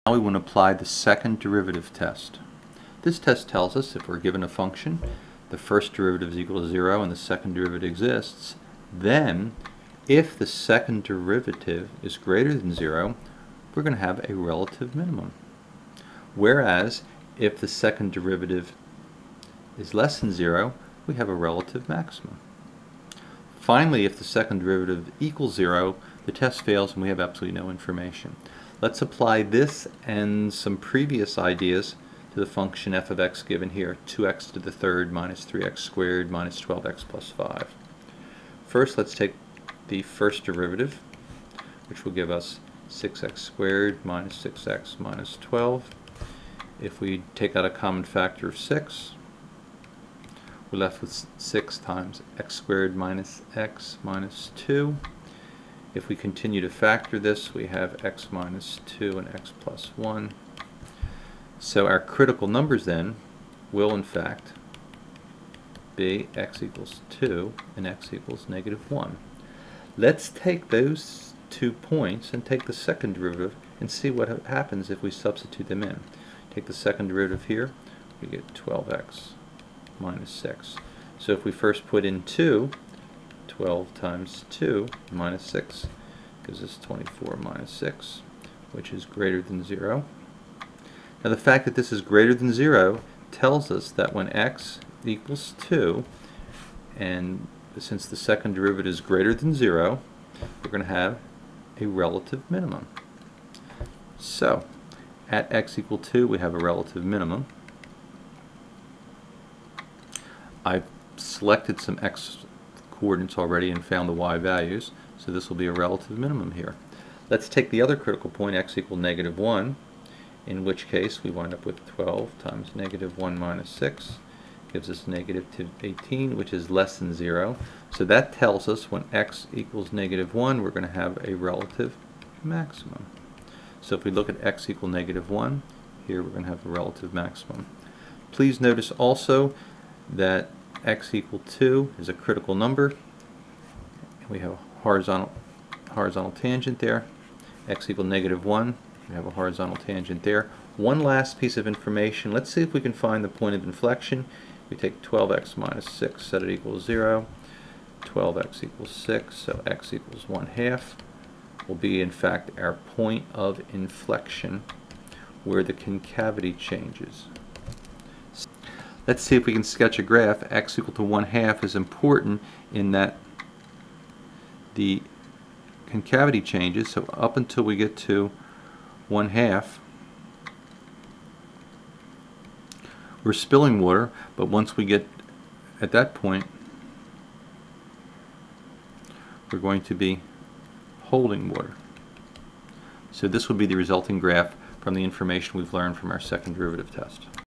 Now we want to apply the second derivative test. This test tells us if we're given a function, the first derivative is equal to 0 and the second derivative exists, then if the second derivative is greater than 0, we're going to have a relative minimum. Whereas if the second derivative is less than 0, we have a relative maximum. Finally, if the second derivative equals 0, the test fails and we have absolutely no information. Let's apply this and some previous ideas to the function f of x given here, 2x to the third minus 3x squared minus 12x plus 5. First, let's take the first derivative, which will give us 6x squared minus 6x minus 12. If we take out a common factor of 6, we're left with 6 times x squared minus x minus 2. If we continue to factor this, we have x minus 2 and x plus 1. So our critical numbers then will in fact be x equals 2 and x equals negative 1. Let's take those 2 points and take the second derivative and see what happens if we substitute them in. Take the second derivative here, we get 12x minus 6. So if we first put in 2, 12 times 2 minus 6 gives us 24 minus 6, which is greater than 0. Now the fact that this is greater than 0 tells us that when x equals 2, and since the second derivative is greater than 0, we're going to have a relative minimum. So at x equal 2 we have a relative minimum. I've selected some x coordinates already and found the y values, so this will be a relative minimum here. Let's take the other critical point, x equal negative 1, in which case we wind up with 12 times negative 1 minus 6 gives us negative 18, which is less than 0. So that tells us when x equals negative 1, we're going to have a relative maximum. So if we look at x equal negative 1, here we're going to have a relative maximum. Please notice also that x equal 2 is a critical number. We have a horizontal tangent there. X equal negative 1, we have a horizontal tangent there. One last piece of information. Let's see if we can find the point of inflection. We take 12x minus 6, set it equals 0. 12x equals 6, so x equals 1/2 will be in fact our point of inflection where the concavity changes. Let's see if we can sketch a graph. X equal to 1/2 is important in that the concavity changes, so up until we get to 1/2 we're spilling water, but once we get at that point we're going to be holding water. So this would be the resulting graph from the information we've learned from our second derivative test.